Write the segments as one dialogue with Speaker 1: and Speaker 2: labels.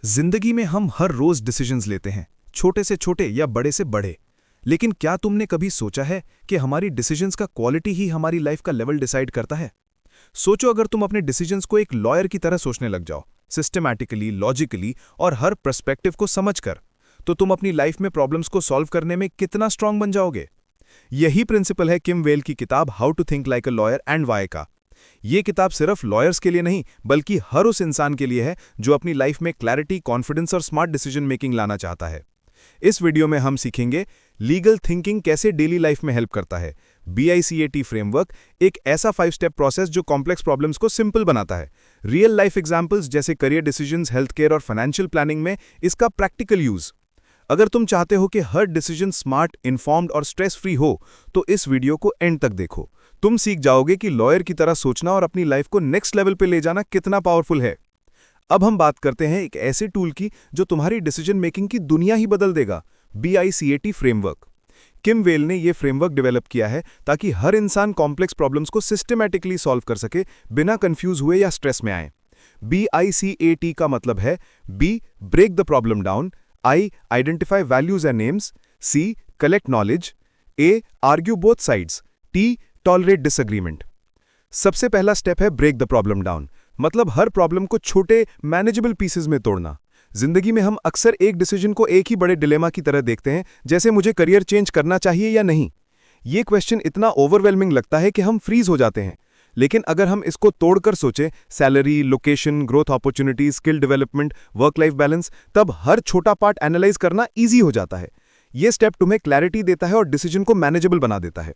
Speaker 1: जिंदगी में हम हर रोज डिसीजंस लेते हैं, छोटे से छोटे या बड़े से बड़े। लेकिन क्या तुमने कभी सोचा है कि हमारी डिसीजंस का क्वालिटी ही हमारी लाइफ का लेवल डिसाइड करता है? सोचो, अगर तुम अपने डिसीजंस को एक लॉयर की तरह सोचने लग जाओ, सिस्टमैटिकली, लॉजिकली और हर पर्सपेक्टिव को समझकर, तो तुम अपनी लाइफ में प्रॉब्लम्स को सॉल्व करने में कितना स्ट्रांग बन जाओगे। यही प्रिंसिपल है किम वेल की किताब how to think like a lawyer and why का। ये किताब सिर्फ लॉयर्स के लिए नहीं, बल्कि हर उस इंसान के लिए है जो अपनी लाइफ में क्लैरिटी, कॉन्फिडेंस और स्मार्ट डिसीजन मेकिंग लाना चाहता है। इस वीडियो में हम सीखेंगे लीगल थिंकिंग कैसे डेली लाइफ में हेल्प करता है। BICAT फ्रेमवर्क एक ऐसा 5 स्टेप प्रोसेस जो कॉम्प्लेक्स प्रॉब्लम्स को सिंपल बनाता है। रियल लाइफ एग्जांपल्स जैसे करियर डिसीजंस, हेल्थ केयर और फाइनेंशियल प्लानिंग में इसका प्रैक्टिकल यूज। अगर तुम चाहते हो कि हर डिसीजन स्मार्ट, इन्फॉर्म्ड और स्ट्रेस फ्री हो, तो इस वीडियो को एंड तक देखो। तुम सीख जाओगे कि लॉयर की तरह सोचना और अपनी लाइफ को नेक्स्ट लेवल पे ले जाना कितना पावरफुल है। अब हम बात करते हैं एक ऐसे टूल की जो तुम्हारी डिसीजन मेकिंग की दुनिया ही बदल देगा, BICAT फ्रेमवर्क। किम वेल ने यह फ्रेमवर्क डेवलप किया है ताकि हर इंसान कॉम्प्लेक्स प्रॉब्लम्स को सिस्टमैटिकली सॉल्व कर सके, बिना कंफ्यूज हुए या स्ट्रेस में आए। BICAT का मतलब है B, break the problem down, I, identify values and names, C, collect knowledge, A, argue both sides, T, tolerate disagreement. सबसे पहला स्टेप है ब्रेक द प्रॉब्लम डाउन, मतलब हर प्रॉब्लम को छोटे मैनेजेबल पीसेस में तोड़ना। जिंदगी में हम अक्सर एक डिसीजन को एक ही बड़े डिलेमा की तरह देखते हैं, जैसे मुझे करियर चेंज करना चाहिए या नहीं। ये क्वेश्चन इतना ओवरवेलमिंग लगता है कि हम फ्रीज हो जाते हैं। लेकिन अगर हम इसको तोड़कर सोचें, salary, location, growth opportunity, skill development, work life balance, तब हर छोटा पार्ट एनालाइज करना ईजी हो जाता है। यह स्टेप तुम्हें क्लैरिटी देता है और डिसीजन को मैनेजेबल बना देता है।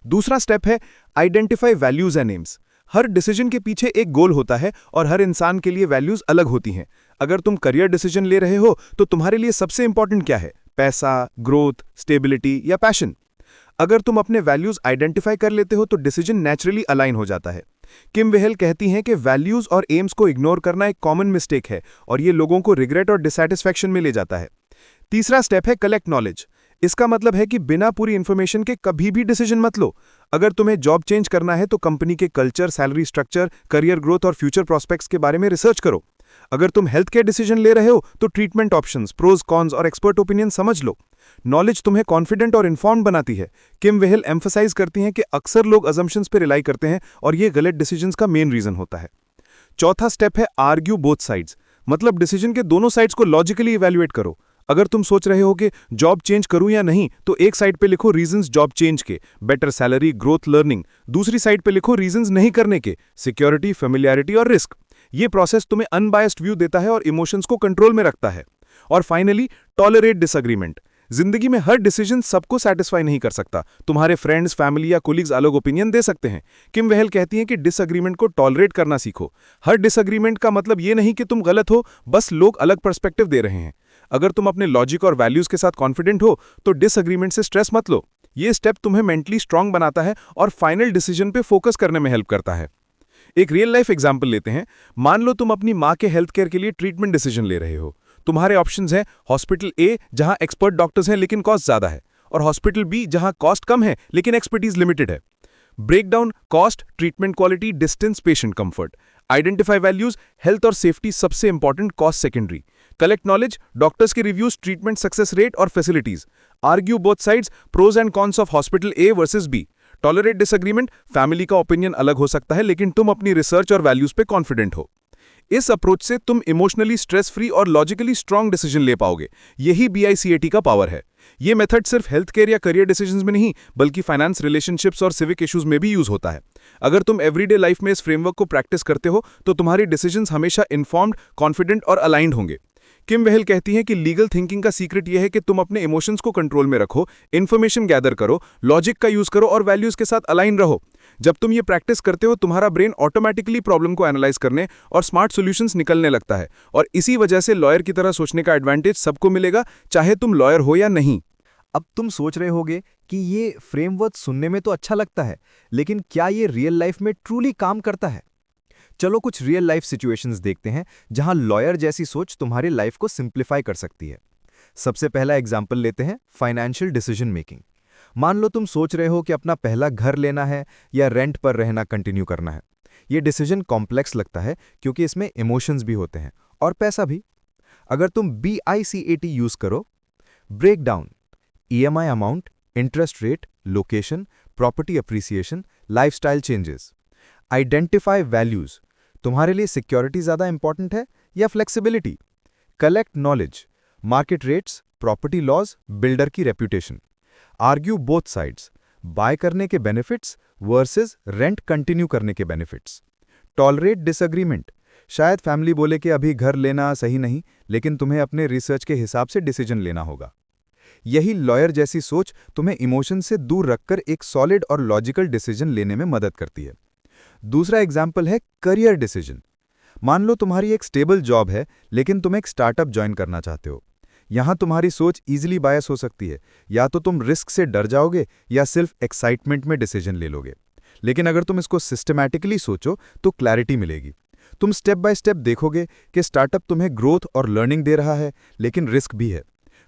Speaker 1: दूसरा स्टेप है identify values and names. Her decision के पीछे एक गोल होता है और हर इंसान के लिए वैल्यूज अलग होती हैं। अगर तुम करियर डिसीजन ले रहे हो, तो तुम्हारे लिए सबसे इंपॉर्टेंट क्या है? पैसा, ग्रोथ, स्टेबिलिटी या पैशन? अगर तुम अपने वैल्यूज आइडेंटिफाई कर लेते हो, तो डिसीजन नेचुरली अलाइन हो जाता है। किम वेल कहती हैं कि वैल्यूज और एम्स को इग्नोर करना एक कॉमन मिस्टेक है और ये लोगों को रिग्रेट और डिसैटिस्फैक्शन में ले जाता है। तीसरा स्टेप है कलेक्ट नॉलेज। इसका मतलब है कि बिना पूरी इंफॉर्मेशन के कभी भी डिसीजन मत लो। अगर तुम्हें जॉब चेंज करना है, तो कंपनी के culture, salary structure, career growth और फ्यूचर प्रोस्पेक्ट्स के बारे में रिसर्च करो। अगर तुम हेल्थ केयर डिसीजन ले रहे हो, तो ट्रीटमेंट ऑप्शंस, प्रोज, कॉन्स और एक्सपर्ट ओपिनियन समझ लो। नॉलेज तुम्हें कॉन्फिडेंट और इन्फॉर्म्ड बनाती है। किम वेल एम्फसाइज करती हैं कि अक्सर लोग अजम्पशंस पर रिलाई करते हैं और ये गलत डिसीजंस का मेन रीजन होता है। चौथा स्टेप है आर्ग्यू बोथ साइड्स, मतलब डिसीजन के दोनों साइड्स को लॉजिकली इवैल्यूएट करो। अगर तुम सोच रहे हो कि जॉब चेंज करूं या नहीं, तो एक साइड पे लिखो रीजंस जॉब चेंज के, बेटर सैलरी, ग्रोथ, लर्निंग। दूसरी साइड पे लिखो रीजंस नहीं करने के, सिक्योरिटी, फेमिलियरिटी और रिस्क। ये प्रोसेस तुम्हें अनबायस्ड व्यू देता है और इमोशंस को कंट्रोल में रखता है। और फाइनली, टॉलरेट डिसएग्रीमेंट। जिंदगी में हर डिसीजन सबको सेटिस्फाई नहीं कर सकता। तुम्हारे फ्रेंड्स, फैमिली या कोलीग्स अलग ओपिनियन दे सकते हैं। किम वेल कहती हैं कि डिसएग्रीमेंट को टॉलरेट करना सीखो। हर डिसएग्रीमेंट का मतलब ये नहीं कि तुम गलत हो, बस लोग अलग पर्सपेक्टिव दे रहे हैं। अगर तुम अपने लॉजिक और वैल्यूज के साथ कॉन्फिडेंट हो, तो डिसएग्रीमेंट से स्ट्रेस मत लो। ये स्टेप तुम्हें मेंटली स्ट्रांग बनाता है और फाइनल डिसीजन पे फोकस करने में हेल्प करता है। एक रियल लाइफ एग्जांपल लेते हैं। मान लो तुम अपनी माँ के हेल्थ केयर के लिए ट्रीटमेंट डिसीजन ले रहे हो। तुम्हारे ऑप्शंस हैं हॉस्पिटल ए, जहां एक्सपर्ट डॉक्टर्स हैं लेकिन कॉस्ट ज्यादा है, और हॉस्पिटल बी, जहां कॉस्ट कम है लेकिन एक्सपर्टीज लिमिटेड है। Break down: cost, treatment quality, distance, patient comfort. Identify values: health और सेफ्टी सबसे important, cost secondary. Collect knowledge: doctors के रिव्यूज, ट्रीटमेंट सक्सेस रेट और facilities. Argue both sides: pros and cons of hospital A versus B. Tolerate disagreement: family का opinion अलग हो सकता है, लेकिन तुम अपनी रिसर्च और वैल्यूज पे कॉन्फिडेंट हो। इस अप्रोच से तुम इमोशनली स्ट्रेस फ्री और लॉजिकली स्ट्रांग डिसीजन ले पाओगे। यही BICAT का पावर है। ये मेथड सिर्फ हेल्थ केयर या करियर डिसीजंस में नहीं, बल्कि फाइनेंस, रिलेशनशिप्स और सिविक इश्यूज में भी यूज होता है। अगर तुम एवरीडे लाइफ में इस फ्रेमवर्क को प्रैक्टिस करते हो, तो तुम्हारी डिसीजंस हमेशा इन्फॉर्म्ड, कॉन्फिडेंट और अलाइंड होंगे। किम वेल कहती हैं कि लीगल थिंकिंग का सीक्रेट यह है कि तुम अपने इमोशंस को कंट्रोल में रखो, इन्फॉर्मेशन गैदर करो, लॉजिक का यूज करो और वैल्यूज के साथ अलाइन रहो। जब तुम ये प्रैक्टिस करते हो, तुम्हारा ब्रेन ऑटोमेटिकली प्रॉब्लम को एनालाइज करने और स्मार्ट सॉल्यूशंस निकलने लगता है, और इसी वजह से लॉयर की तरह सोचने का एडवांटेज सबको मिलेगा, चाहे तुम लॉयर हो या नहीं।
Speaker 2: अब तुम सोच रहे होगे कि ये फ्रेमवर्क सुनने में तो अच्छा लगता है, लेकिन क्या ये रियल लाइफ में ट्रूली काम करता है? चलो कुछ रियल लाइफ सिचुएशंस देखते हैं जहां लॉयर जैसी सोच तुम्हारी लाइफ को सिंप्लीफाई कर सकती है। सबसे पहला एग्जाम्पल लेते हैं, फाइनेंशियल डिसीजन मेकिंग। मान लो तुम सोच रहे हो कि अपना पहला घर लेना है या रेंट पर रहना कंटिन्यू करना है। ये डिसीजन कॉम्प्लेक्स लगता है क्योंकि इसमें इमोशंस भी होते हैं और पैसा भी। अगर तुम BICAT यूज करो, break down, EMI amount, interest rate, location, property appreciation, lifestyle changes. Identify values, तुम्हारे लिए सिक्योरिटी ज्यादा इंपॉर्टेंट है या flexibility. Collect knowledge, market rates, property laws, builder की reputation. Argue both sides, buy करने के बेनिफिट्स वर्सेस रेंट कंटिन्यू करने के बेनिफिट्स। टॉलरेट डिसएग्रीमेंट, शायद फैमिली बोले कि अभी घर लेना सही नहीं, लेकिन तुम्हें अपने रिसर्च के हिसाब से डिसीजन लेना होगा। यही लॉयर जैसी सोच तुम्हें इमोशन से दूर रखकर एक सॉलिड और लॉजिकल डिसीजन लेने में मदद करती है। दूसरा एग्जाम्पल है करियर डिसीजन। मान लो तुम्हारी एक स्टेबल जॉब है, लेकिन तुम एक स्टार्टअप ज्वाइन करना चाहते हो। यहां तुम्हारी सोच इजीली बायस हो सकती है, या तो तुम रिस्क से डर जाओगे या सिर्फ एक्साइटमेंट में डिसीजन ले लोगे। लेकिन अगर तुम इसको सिस्टमैटिकली सोचो तो क्लैरिटी मिलेगी। तुम स्टेप बाय स्टेप देखोगे कि स्टार्टअप तुम्हें ग्रोथ और लर्निंग दे रहा है, लेकिन रिस्क भी है।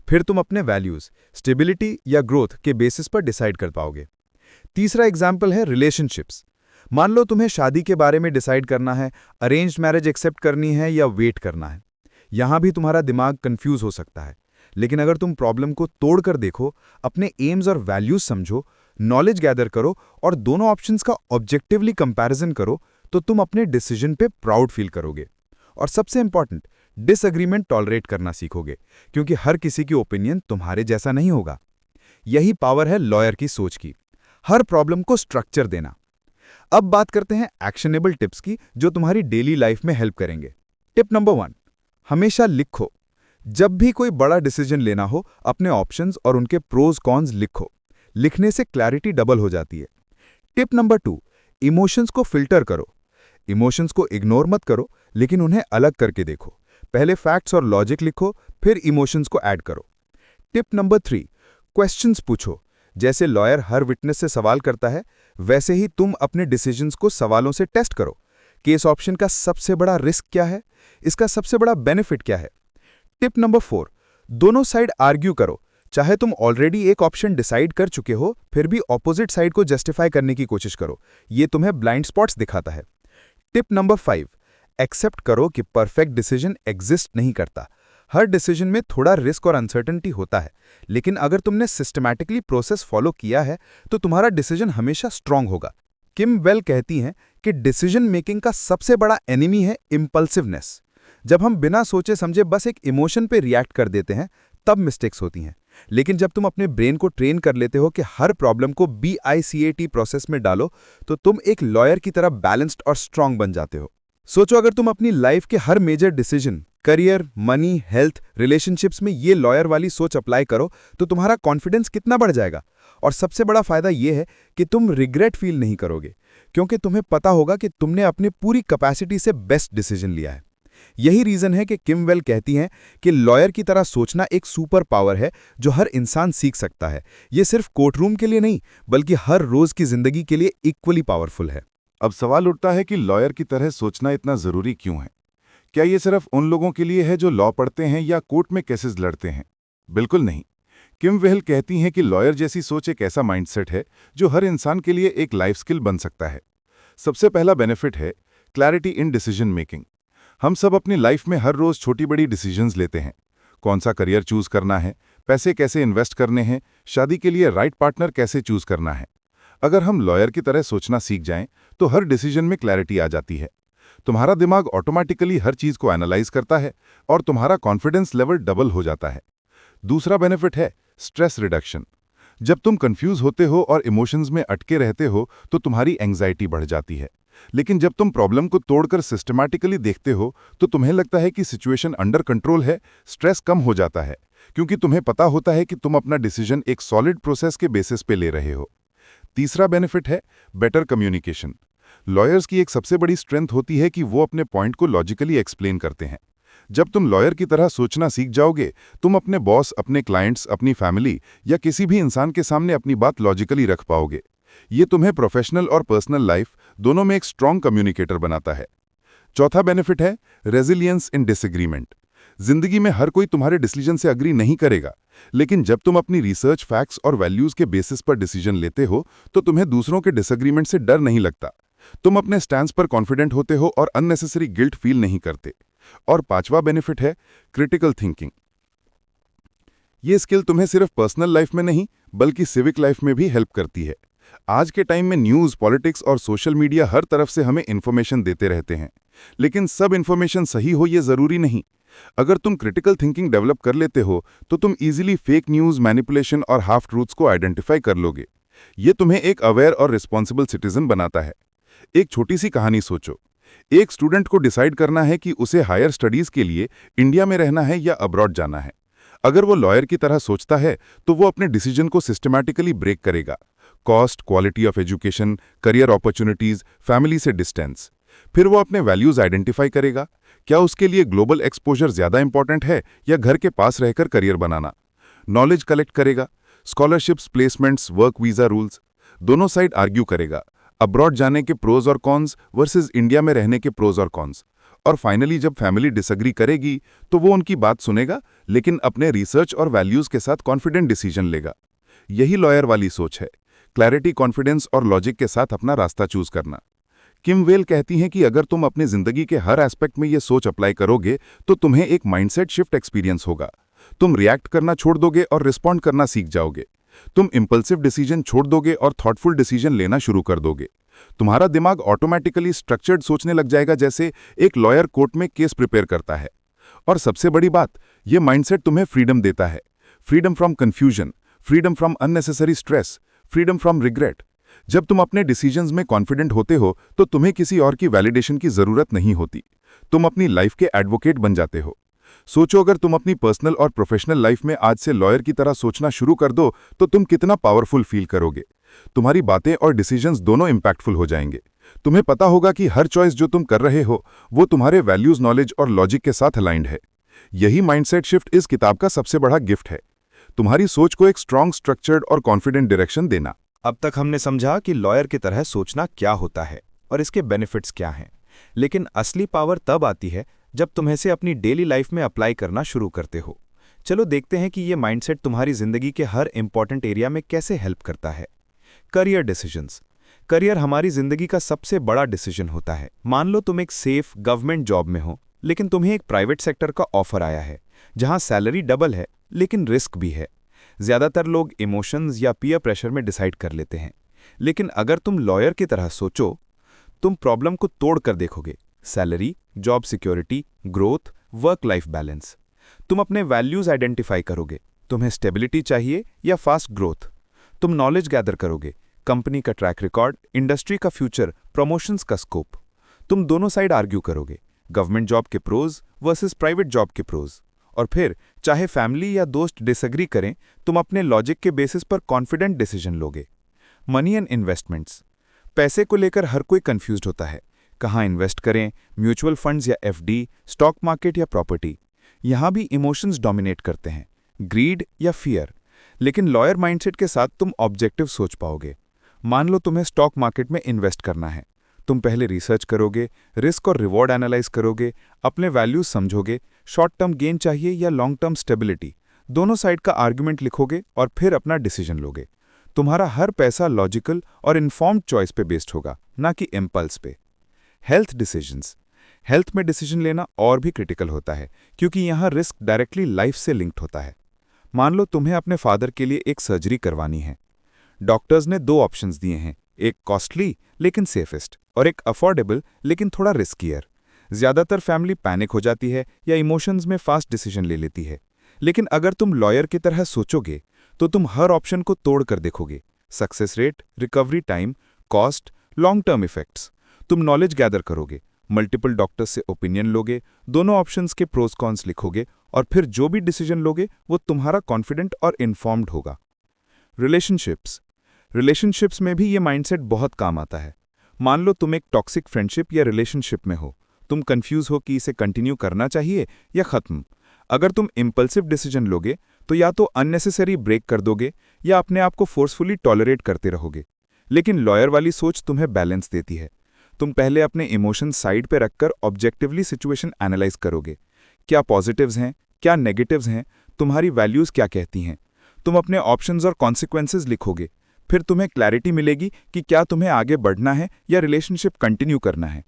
Speaker 2: फिर तुम अपने वैल्यूज, स्टेबिलिटी या ग्रोथ के बेसिस पर डिसाइड कर पाओगे। तीसरा एग्जाम्पल है रिलेशनशिप्स। मान लो तुम्हें शादी के बारे में डिसाइड करना है, अरेंज्ड मैरिज एक्सेप्ट करनी है या वेट करना है। यहां भी तुम्हारा दिमाग कंफ्यूज हो सकता है, लेकिन अगर तुम प्रॉब्लम को तोड़कर देखो, अपने एम्स और वैल्यूज समझो, नॉलेज गैदर करो और दोनों ऑप्शंस का ऑब्जेक्टिवली कंपैरिजन करो, तो तुम अपने डिसीजन पे प्राउड फील करोगे। और सबसे इंपॉर्टेंट, डिसएग्रीमेंट टॉलरेट करना सीखोगे, क्योंकि हर किसी की ओपिनियन तुम्हारे जैसा नहीं होगा। यही पावर है लॉयर की सोच की, हर प्रॉब्लम को स्ट्रक्चर देना। अब बात करते हैं एक्शनेबल टिप्स की, जो तुम्हारी डेली लाइफ में हेल्प करेंगे। टिप नंबर 1, हमेशा लिखो। जब भी कोई बड़ा डिसीजन लेना हो, अपने ऑप्शंस और उनके प्रोज कॉन्स लिखो। लिखने से क्लैरिटी डबल हो जाती है। टिप नंबर 2, इमोशंस को फिल्टर करो। इमोशंस को इग्नोर मत करो, लेकिन उन्हें अलग करके देखो। पहले फैक्ट्स और लॉजिक लिखो, फिर इमोशंस को ऐड करो। टिप नंबर 3, क्वेश्चंस पूछो। जैसे लॉयर हर विटनेस से सवाल करता है, वैसे ही तुम अपने डिसीजंस को सवालों से टेस्ट करो। केस ऑप्शन का सबसे बड़ा रिस्क क्या है, इसका सबसे बड़ा बेनिफिट क्या है। टिप नंबर 4, दोनों साइड आर्ग्यू करो। चाहे तुम ऑलरेडी एक ऑप्शन डिसाइड कर चुके हो, फिर भी ऑपोजिट साइड को जस्टिफाई करने की कोशिश करो। ये तुम्हें ब्लाइंड स्पॉट्स दिखाता है। टिप नंबर 5, एक्सेप्ट करो कि परफेक्ट डिसीजन एग्जिस्ट नहीं करता। हर डिसीजन में थोड़ा रिस्क और अनसर्टेनिटी होता है, लेकिन अगर तुमने सिस्टमैटिकली प्रोसेस फॉलो किया है तो तुम्हारा डिसीजन हमेशा स्ट्रांग होगा। किम वेल कहती हैं कि डिसीजन मेकिंग का सबसे बड़ा एनिमी है इम्पल्सिवनेस। जब हम बिना सोचे समझे बस एक इमोशन पे रिएक्ट कर देते हैं, तब मिस्टेक्स होती हैं। लेकिन जब तुम अपने ब्रेन को ट्रेन कर लेते हो कि हर प्रॉब्लम को BICAT प्रोसेस में डालो, तो तुम एक लॉयर की तरह बैलेंस्ड और स्ट्रांग बन जाते हो। सोचो, अगर तुम अपनी लाइफ के हर major decision, career, money, health, relationships में ये लॉयर वाली सोच अप्लाई करो, तो तुम्हारा कॉन्फिडेंस कितना बढ़ जाएगा। और सबसे बड़ा फायदा यह है कि तुम रिग्रेट फील नहीं करोगे, क्योंकि तुम्हें पता होगा कि तुमने अपनी पूरी कैपेसिटी से बेस्ट डिसीजन लिया है। यही रीजन है कि किम वेल कहती हैं कि लॉयर की तरह सोचना एक सुपर पावर है जो हर इंसान सीख सकता है। ये सिर्फ कोर्टरूम के लिए नहीं, बल्कि हर रोज की जिंदगी के लिए इक्वली पावरफुल है।
Speaker 3: अब सवाल उठता है कि लॉयर की तरह सोचना इतना जरूरी क्यों है? क्या ये सिर्फ उन लोगों के लिए है जो लॉ पढ़ते हैं या कोर्ट में केसेस लड़ते हैं? बिल्कुल नहीं। किम वेल कहती हैं कि लॉयर जैसी सोच एक ऐसा माइंडसेट है जो हर इंसान के लिए एक लाइफ स्किल बन सकता है। सबसे पहला बेनिफिट है क्लैरिटी इन डिसीजन मेकिंग। हम सब अपनी लाइफ में हर रोज छोटी बड़ी डिसीजंस लेते हैं। कौन सा करियर चूज करना है, पैसे कैसे इन्वेस्ट करने हैं, शादी के लिए राइट पार्टनर कैसे चूज करना है। अगर हम लॉयर की तरह सोचना सीख जाएं, तो हर डिसीजन में क्लैरिटी आ जाती है। तुम्हारा दिमाग ऑटोमेटिकली हर चीज को एनालाइज करता है और तुम्हारा कॉन्फिडेंस लेवल डबल हो जाता है। दूसरा बेनिफिट है स्ट्रेस रिडक्शन। जब तुम कंफ्यूज होते हो और इमोशंस में अटके रहते हो, तो तुम्हारी एंग्जाइटी बढ़ जाती है। लेकिन जब तुम प्रॉब्लम को तोड़कर सिस्टमैटिकली देखते हो, तो तुम्हें लगता है कि सिचुएशन अंडर कंट्रोल है। स्ट्रेस कम हो जाता है, क्योंकि तुम्हें पता होता है कि तुम अपना डिसीजन एक सॉलिड प्रोसेस के बेसिस पे ले रहे हो। तीसरा बेनिफिट है बेटर कम्युनिकेशन। लॉयर्स की एक सबसे बड़ी स्ट्रेंथ होती है कि वो अपने पॉइंट को लॉजिकली एक्सप्लेन करते हैं। जब तुम लॉयर की तरह सोचना सीख जाओगे, तुम अपने बॉस, अपने क्लाइंट्स, अपनी फैमिली या किसी भी इंसान के सामने अपनी बात लॉजिकली रख पाओगे। ये तुम्हें प्रोफेशनल और पर्सनल लाइफ दोनों में एक स्ट्रांग कम्युनिकेटर बनाता है। चौथा बेनिफिट है रेजिलियंस इन डिसएग्रीमेंट। जिंदगी में हर कोई तुम्हारे डिसीजन से अग्री नहीं करेगा, लेकिन जब तुम अपनी रिसर्च, फैक्ट्स और वैल्यूज के बेसिस पर डिसीजन लेते हो, तो तुम्हें दूसरों के डिसएग्रीमेंट से डर नहीं लगता। तुम अपने स्टैंड पर कॉन्फिडेंट होते हो और अननेसेसरी गिल्ट फील नहीं करते। और पांचवा बेनिफिट है क्रिटिकल थिंकिंग। ये स्किल तुम्हें सिर्फ पर्सनल लाइफ में नहीं बल्कि सिविक लाइफ में भी हेल्प करती है। आज के टाइम में न्यूज़, पॉलिटिक्स और सोशल मीडिया हर तरफ से हमें इन्फॉर्मेशन देते रहते हैं, लेकिन सब इन्फॉर्मेशन सही हो ये ज़रूरी नहीं। अगर तुम क्रिटिकल थिंकिंग डेवलप कर लेते हो तो तुम इजीली फेक न्यूज़, मैनिपुलेशन और हाफ ट्रूथ्स को आइडेंटिफाई कर लोगे। ये तुम्हें एक अवेयर और रिस्पॉन्सिबल सिटीजन बनाता है। एक छोटी सी कहानी सोचो। एक स्टूडेंट को डिसाइड करना है कि उसे हायर स्टडीज़ के लिए इंडिया में रहना है या अब्रॉड जाना है। अगर वो लॉयर की तरह सोचता है तो वो अपने डिसीजन को सिस्टमैटिकली ब्रेक करेगा। Cost, quality of education, career opportunities, family से डिस्टेंस। फिर वो अपने वैल्यूज आइडेंटिफाई करेगा। क्या उसके लिए ग्लोबल एक्सपोजर ज्यादा इंपॉर्टेंट है या घर के पास रहकर करियर बनाना? नॉलेज कलेक्ट करेगा, scholarships, placements, work visa rules. दोनों साइड आर्ग्यू करेगा, अब्रॉड जाने के प्रोज और कॉन्स वर्सेस इंडिया में रहने के प्रोज और कॉन्स। और फाइनली जब फैमिली डिसएग्री करेगी तो वो उनकी बात सुनेगा, लेकिन अपने रिसर्च और वैल्यूज के साथ कॉन्फिडेंट डिसीजन लेगा। यही लॉयर वाली सोच है, क्लैरिटी, कॉन्फिडेंस और लॉजिक के साथ अपना रास्ता चूज करना। किम वेल कहती हैं कि अगर तुम अपनी जिंदगी के हर एस्पेक्ट में ये सोच अप्लाई करोगे तो तुम्हें एक माइंडसेट शिफ्ट एक्सपीरियंस होगा। तुम रिएक्ट करना छोड़ दोगे और रिस्पॉन्ड करना सीख जाओगे। तुम इंपल्सिव डिसीजन छोड़ दोगे और थॉटफुल डिसीजन लेना शुरू कर दोगे। तुम्हारा दिमाग ऑटोमेटिकली स्ट्रक्चर्ड सोचने लग जाएगा, जैसे एक लॉयर कोर्ट में केस प्रिपेयर करता है। और सबसे बड़ी बात, ये माइंडसेट तुम्हें फ्रीडम देता है। Freedom from confusion, freedom from unnecessary stress, freedom from regret. जब तुम अपने डिसीजंस में कॉन्फिडेंट होते हो तो तुम्हें किसी और की वैलिडेशन की जरूरत नहीं होती। तुम अपनी लाइफ के एडवोकेट बन जाते हो। सोचो, अगर तुम अपनी पर्सनल और प्रोफेशनल लाइफ में आज से लॉयर की तरह सोचना शुरू कर दो तो तुम कितना पावरफुल फील करोगे। तुम्हारी बातें और डिसीजंस दोनों इंपैक्टफुल हो जाएंगे। तुम्हें पता होगा कि हर चॉइस जो तुम कर रहे हो वो तुम्हारे वैल्यूज, नॉलेज और लॉजिक के साथ अलाइंड है। यही माइंडसेट शिफ्ट इस किताब का सबसे बड़ा गिफ्ट है, तुम्हारी सोच को एक स्ट्रॉन्ग, स्ट्रक्चर्ड और कॉन्फिडेंट डायरेक्शन देना।
Speaker 1: अब तक हमने समझा कि लॉयर की तरह सोचना क्या होता है और इसके बेनिफिट्स क्या हैं, लेकिन असली पावर तब आती है जब तुम इसे अपनी डेली लाइफ में अप्लाई करना शुरू करते हो। चलो देखते हैं कि ये माइंडसेट तुम्हारी जिंदगी के हर इंपॉर्टेंट एरिया में कैसे हेल्प करता है। Career decisions. करियर हमारी जिंदगी का सबसे बड़ा डिसीजन होता है। मान लो तुम एक सेफ गवर्नमेंट जॉब में हो, लेकिन तुम्हें एक प्राइवेट सेक्टर का ऑफर आया है जहां सैलरी डबल है लेकिन रिस्क भी है। ज्यादातर लोग इमोशंस या पीयर प्रेशर में डिसाइड कर लेते हैं, लेकिन अगर तुम लॉयर की तरह सोचो, तुम प्रॉब्लम को तोड़ कर देखोगे। Salary, job security, growth, work life balance. तुम अपने वैल्यूज आइडेंटिफाई करोगे, तुम्हें स्टेबिलिटी चाहिए या फास्ट ग्रोथ। तुम नॉलेज गैदर करोगे, कंपनी का ट्रैक रिकॉर्ड, इंडस्ट्री का फ्यूचर, प्रमोशंस का स्कोप। तुम दोनों साइड आर्ग्यू करोगे, गवर्नमेंट जॉब के प्रोज वर्सेस प्राइवेट जॉब के प्रोज। और फिर चाहे फैमिली या दोस्त डिसएग्री करें, तुम अपने लॉजिक के बेसिस पर कॉन्फिडेंट डिसीजन लोगे। Money and investments. पैसे को लेकर हर कोई कंफ्यूज्ड होता है, कहाँ इन्वेस्ट करें, म्यूचुअल फंड्स या एफडी, स्टॉक मार्केट या प्रॉपर्टी। यहां भी इमोशंस डोमिनेट करते हैं, ग्रीड या फियर। लेकिन लॉयर माइंडसेट के साथ तुम ऑब्जेक्टिव सोच पाओगे। मान लो तुम्हें स्टॉक मार्केट में इन्वेस्ट करना है, तुम पहले रिसर्च करोगे, रिस्क और रिवॉर्ड एनालाइज करोगे, अपने वैल्यूज समझोगे, शॉर्ट टर्म गेन चाहिए या लॉन्ग टर्म स्टेबिलिटी, दोनों साइड का आर्ग्यूमेंट लिखोगे और फिर अपना डिसीजन लोगे। तुम्हारा हर पैसा लॉजिकल और इन्फॉर्म्ड चॉइस पे बेस्ड होगा, ना कि इम्पल्स पे। Health decisions. हेल्थ में डिसीजन लेना और भी क्रिटिकल होता है, क्योंकि यहाँ रिस्क डायरेक्टली लाइफ से लिंक्ड होता है। मान लो तुम्हें अपने फादर के लिए एक सर्जरी करवानी है। डॉक्टर्स ने दो ऑप्शंस दिए हैं, एक कॉस्टली लेकिन सेफेस्ट और एक अफोर्डेबल लेकिन थोड़ा रिस्कियर। ज्यादातर फैमिली पैनिक हो जाती है या इमोशंस में फास्ट डिसीजन ले लेती है, लेकिन अगर तुम लॉयर की तरह सोचोगे तो तुम हर ऑप्शन को तोड़ कर देखोगे। Success rate, recovery time, cost, long term effects. तुम नॉलेज गैदर करोगे, मल्टीपल डॉक्टर्स से ओपिनियन लोगे, दोनों ऑप्शंस के प्रोज कॉन्स लिखोगे और फिर जो भी डिसीजन लोगे वो तुम्हारा कॉन्फिडेंट और इन्फॉर्म्ड होगा। रिलेशनशिप्स। रिलेशनशिप्स में भी ये माइंडसेट बहुत काम आता है। मान लो तुम एक टॉक्सिक फ्रेंडशिप या रिलेशनशिप में हो, तुम कंफ्यूज हो कि इसे कंटिन्यू करना चाहिए या खत्म। अगर तुम इंपल्सिव डिसीजन लोगे तो या तो अननेसेसरी ब्रेक कर दोगे या अपने आप को फोर्सफुली टॉलरेट करते रहोगे। लेकिन लॉयर वाली सोच तुम्हें बैलेंस देती है। तुम पहले अपने इमोशन साइड पे रखकर ऑब्जेक्टिवली सिचुएशन एनालाइज करोगे, क्या पॉजिटिव्स हैं, क्या नेगेटिव्स हैं, तुम्हारी वैल्यूज क्या कहती हैं। तुम अपने ऑप्शंस और कॉन्सिक्वेंसेज लिखोगे, फिर तुम्हें क्लैरिटी मिलेगी कि क्या तुम्हें आगे बढ़ना है या रिलेशनशिप कंटिन्यू करना है।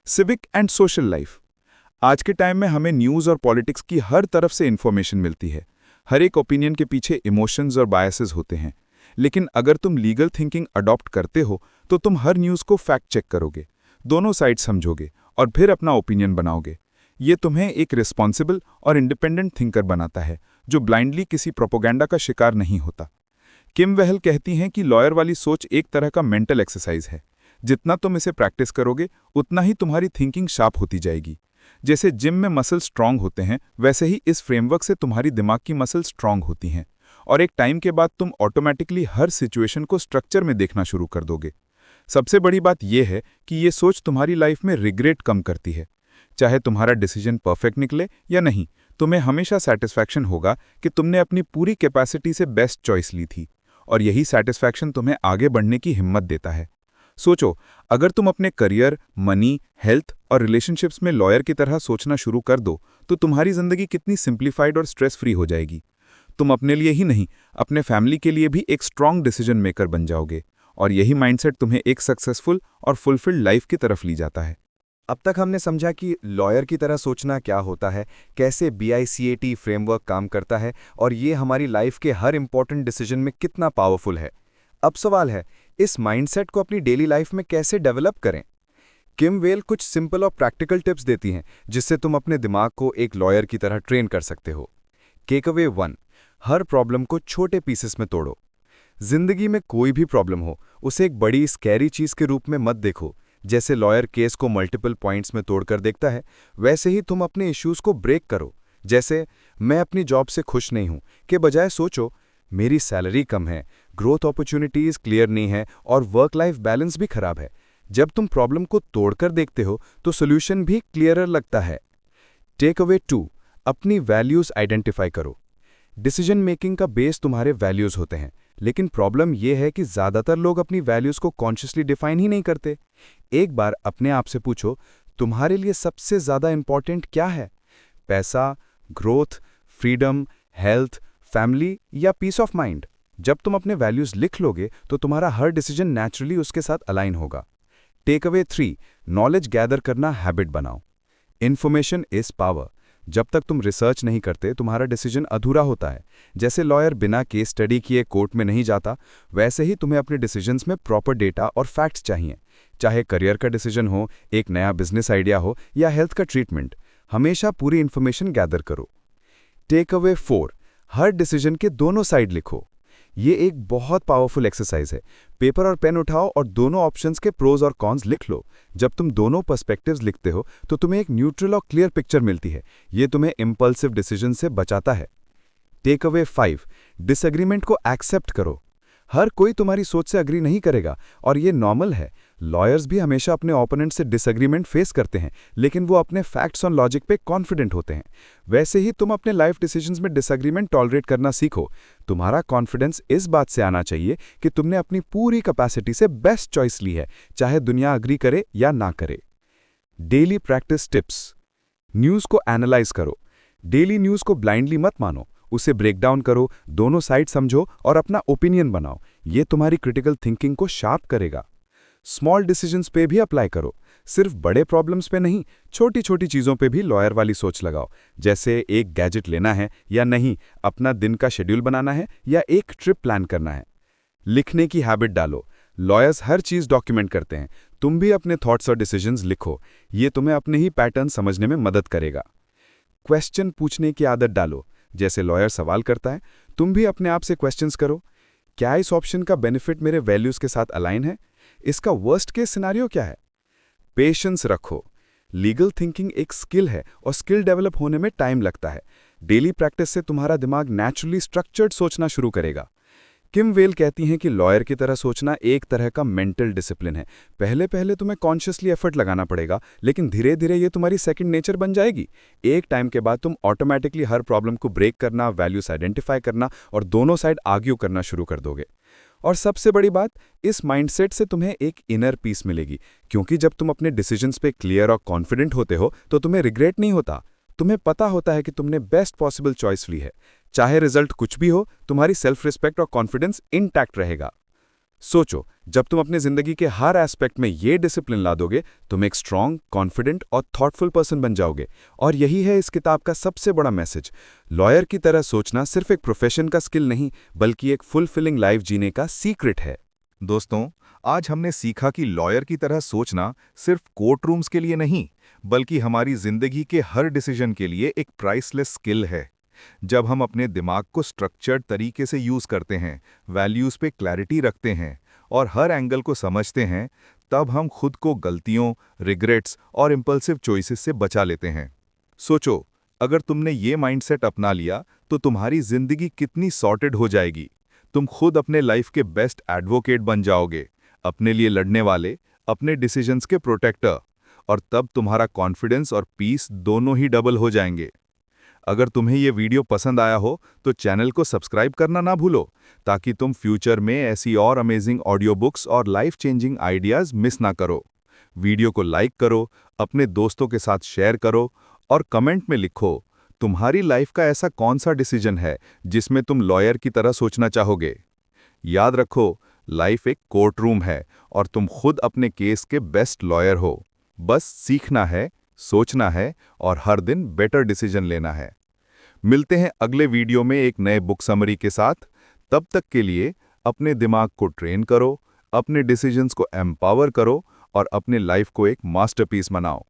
Speaker 1: Civic and social life.
Speaker 4: आज के टाइम में हमें न्यूज़ और पॉलिटिक्स की हर तरफ से इन्फॉर्मेशन मिलती है। हर एक ओपिनियन के पीछे इमोशंस और बायसेस होते हैं। लेकिन अगर तुम लीगल थिंकिंग अडॉप्ट करते हो तो तुम हर न्यूज़ को फैक्ट चेक करोगे, दोनों साइड समझोगे और फिर अपना ओपिनियन बनाओगे। ये तुम्हें एक रिस्पॉन्सिबल और इंडिपेंडेंट थिंकर बनाता है, जो ब्लाइंडली किसी प्रोपोगेंडा का शिकार नहीं होता। किम वेहल कहती हैं कि लॉयर वाली सोच एक तरह का मेंटल एक्सरसाइज है। जितना तुम इसे प्रैक्टिस करोगे उतना ही तुम्हारी थिंकिंग शार्प होती जाएगी। जैसे जिम में मसल स्ट्रांग होते हैं, वैसे ही इस फ्रेमवर्क से तुम्हारी दिमाग की मसल स्ट्रांग होती हैं और एक टाइम के बाद तुम ऑटोमेटिकली हर सिचुएशन को स्ट्रक्चर में देखना शुरू कर दोगे। सबसे बड़ी बात यह है कि ये सोच तुम्हारी लाइफ में रिग्रेट कम करती है। चाहे तुम्हारा डिसीजन परफेक्ट निकले या नहीं, तुम्हें हमेशा सेटिस्फैक्शन होगा कि तुमने अपनी पूरी कैपेसिटी से बेस्ट चॉइस ली थी, और यही सेटिस्फैक्शन तुम्हें आगे बढ़ने की हिम्मत देता है। सोचो, अगर तुम अपने करियर, मनी, हेल्थ और रिलेशनशिप्स में लॉयर की तरह सोचना शुरू कर दो तो तुम्हारी जिंदगी कितनी सिंप्लीफाइड और स्ट्रेस फ्री हो जाएगी। तुम अपने लिए ही नहीं, अपने फैमिली के लिए भी एक स्ट्रांग डिसीजन मेकर बन जाओगे, और यही माइंडसेट तुम्हें एक सक्सेसफुल और फुलफिल्ड लाइफ की तरफ ले जाता है।
Speaker 2: अब तक हमने समझा कि लॉयर की तरह सोचना क्या होता है, कैसे BICAT फ्रेमवर्क काम करता है और ये हमारी लाइफ के हर इंपॉर्टेंट डिसीजन में कितना पावरफुल है। अब सवाल है, इस माइंडसेट को अपनी डेली लाइफ में कैसे डेवलप करें। किम वेल कुछ सिंपल और प्रैक्टिकल टिप्स देती हैं जिससे तुम अपने दिमाग को एक लॉयर की तरह ट्रेन कर सकते हो। टेकअवे 1, हर प्रॉब्लम को छोटे पीसेस में तोड़ो। जिंदगी में कोई भी प्रॉब्लम हो, उसे एक बड़ी स्कैरी चीज के रूप में मत देखो। जैसे लॉयर केस को मल्टीपल पॉइंट्स में तोड़कर देखता है, वैसे ही तुम अपने इश्यूज को ब्रेक करो। जैसे मैं अपनी जॉब से खुश नहीं हूं के बजाय सोचो, मेरी सैलरी कम है, ग्रोथ अपॉर्चुनिटीज क्लियर नहीं है और वर्क लाइफ बैलेंस भी खराब है। जब तुम प्रॉब्लम को तोड़कर देखते हो तो सोल्यूशन भी क्लियरर लगता है। टेकअवे 2, अपनी वैल्यूज आइडेंटिफाई करो। डिसीजन मेकिंग का बेस तुम्हारे वैल्यूज होते हैं, लेकिन प्रॉब्लम यह है कि ज्यादातर लोग अपनी वैल्यूज को कॉन्शियसली डिफाइन ही नहीं करते। एक बार अपने आप से पूछो, तुम्हारे लिए सबसे ज्यादा इंपॉर्टेंट क्या है? पैसा, ग्रोथ, फ्रीडम, हेल्थ, फैमिली या पीस ऑफ माइंड? जब तुम अपने वैल्यूज लिख लोगे तो तुम्हारा हर डिसीजन नेचुरली उसके साथ अलाइन होगा। टेकअवे 3, नॉलेज गैदर करना हैबिट बनाओ। Information is power. जब तक तुम रिसर्च नहीं करते, तुम्हारा डिसीजन अधूरा होता है। जैसे लॉयर बिना केस स्टडी किए कोर्ट में नहीं जाता, वैसे ही तुम्हें अपने डिसीजंस में प्रॉपर डेटा और फैक्ट्स चाहिए। चाहे करियर का डिसीजन हो, एक नया बिजनेस आइडिया हो या हेल्थ का ट्रीटमेंट, हमेशा पूरी इन्फॉर्मेशन गैदर करो। टेकअवे 4, हर डिसीजन के दोनों साइड लिखो। ये एक बहुत पावरफुल एक्सरसाइज है। पेपर और पेन उठाओ और दोनों ऑप्शंस के प्रोज और कॉन्स लिख लो। जब तुम दोनों पर्सपेक्टिव्स लिखते हो तो तुम्हें एक न्यूट्रल और क्लियर पिक्चर मिलती है। ये तुम्हें इंपल्सिव डिसीजन से बचाता है। टेकअवे 5, डिसएग्रीमेंट को एक्सेप्ट करो। हर कोई तुम्हारी सोच से अग्री नहीं करेगा और ये नॉर्मल है। लॉयर्स भी हमेशा अपने ओपोनेंट से डिसएग्रीमेंट फेस करते हैं, लेकिन वो अपने फैक्ट्स और लॉजिक पे कॉन्फिडेंट होते हैं। वैसे ही तुम अपने लाइफ डिसीजंस में डिसएग्रीमेंट टॉलरेट करना सीखो। तुम्हारा कॉन्फिडेंस इस बात से आना चाहिए कि तुमने अपनी पूरी कैपेसिटी से बेस्ट चॉइस ली है, चाहे दुनिया अग्री करे या ना करे। Daily practice tips. न्यूज़ को एनालाइज करो। डेली न्यूज़ को ब्लाइंडली मत मानो, उसे ब्रेक डाउन करो, दोनों साइड समझो और अपना ओपिनियन बनाओ। ये तुम्हारी क्रिटिकल थिंकिंग को शार्प करेगा। स्मॉल डिसीजंस पे भी अप्लाई करो, सिर्फ बड़े प्रॉब्लम्स पे नहीं, छोटी छोटी चीज़ों पे भी लॉयर वाली सोच लगाओ। जैसे एक गैजेट लेना है या नहीं, अपना दिन का शेड्यूल बनाना है या एक ट्रिप प्लान करना है। लिखने की हैबिट डालो। लॉयर्स हर चीज़ डॉक्यूमेंट करते हैं, तुम भी अपने थॉट्स और डिसीजंस लिखो। ये तुम्हें अपने ही पैटर्न समझने में मदद करेगा। क्वेश्चन पूछने की आदत डालो। जैसे लॉयर सवाल करता है, तुम भी अपने आप से क्वेश्चंस करो। क्या इस ऑप्शन का बेनिफिट मेरे वैल्यूज के साथ अलाइन है? इसका वर्स्ट केस सिनेरियो क्या है? पेशेंस रखो। लीगल थिंकिंग एक स्किल है और स्किल डेवलप होने में टाइम लगता है। डेली प्रैक्टिस से तुम्हारा दिमाग नेचुरली स्ट्रक्चर्ड सोचना शुरू करेगा। किम वेल कहती हैं कि लॉयर की तरह सोचना एक तरह का मेंटल डिसिप्लिन है। पहले पहले तुम्हें कॉन्शियसली एफर्ट लगाना पड़ेगा, लेकिन धीरे धीरे ये तुम्हारी सेकंड नेचर बन जाएगी। एक टाइम के बाद तुम ऑटोमेटिकली हर प्रॉब्लम को ब्रेक करना, वैल्यूज आइडेंटिफाई करना और दोनों साइड आर्ग्यू करना शुरू कर दोगे। और सबसे बड़ी बात, इस माइंडसेट से तुम्हें एक इनर पीस मिलेगी, क्योंकि जब तुम अपने डिसीजंस पे क्लियर और कॉन्फिडेंट होते हो तो तुम्हें रिग्रेट नहीं होता। तुम्हें पता होता है कि तुमने बेस्ट पॉसिबल चॉइस ली है। चाहे रिजल्ट कुछ भी हो, तुम्हारी सेल्फ रिस्पेक्ट और कॉन्फिडेंस इंटैक्ट रहेगा।
Speaker 4: सोचो, जब तुम अपने जिंदगी के हर एस्पेक्ट में ये डिसिप्लिन ला दोगे, तुम एक स्ट्रांग, कॉन्फिडेंट और थॉटफुल पर्सन बन जाओगे। और यही है इस किताब का सबसे बड़ा मैसेज। लॉयर की तरह सोचना सिर्फ एक प्रोफेशन का स्किल नहीं, बल्कि एक फुलफिलिंग लाइफ जीने का सीक्रेट है।
Speaker 3: दोस्तों, आज हमने सीखा कि लॉयर की तरह सोचना सिर्फ कोर्ट रूम्स के लिए नहीं, बल्कि हमारी जिंदगी के हर डिसीजन के लिए एक प्राइसलेस स्किल है। जब हम अपने दिमाग को स्ट्रक्चर्ड तरीके से यूज करते हैं, वैल्यूज पे क्लैरिटी रखते हैं और हर एंगल को समझते हैं, तब हम खुद को गलतियों, रिग्रेट्स और इम्पल्सिव चॉइसेस से बचा लेते हैं। सोचो, अगर तुमने ये माइंडसेट अपना लिया तो तुम्हारी जिंदगी कितनी सॉर्टेड हो जाएगी। तुम खुद अपने लाइफ के बेस्ट एडवोकेट बन जाओगे, अपने लिए लड़ने वाले, अपने डिसीजंस के प्रोटेक्टर, और तब तुम्हारा कॉन्फिडेंस और पीस दोनों ही डबल हो जाएंगे। अगर तुम्हें ये वीडियो पसंद आया हो तो चैनल को सब्सक्राइब करना ना भूलो, ताकि तुम फ्यूचर में ऐसी और अमेजिंग ऑडियो बुक्स और लाइफ चेंजिंग आइडियाज़ मिस ना करो। वीडियो को लाइक करो, अपने दोस्तों के साथ शेयर करो और कमेंट में लिखो, तुम्हारी लाइफ का ऐसा कौन सा डिसीजन है जिसमें तुम लॉयर की तरह सोचना चाहोगे। याद रखो, लाइफ एक कोर्ट रूम है और तुम खुद अपने केस के बेस्ट लॉयर हो। बस सीखना है, सोचना है और हर दिन बेटर डिसीजन लेना है। मिलते हैं अगले वीडियो में एक नए बुक समरी के साथ। तब तक के लिए अपने दिमाग को ट्रेन करो, अपने डिसीजंस को एम्पावर करो और अपने लाइफ को एक मास्टरपीस बनाओ।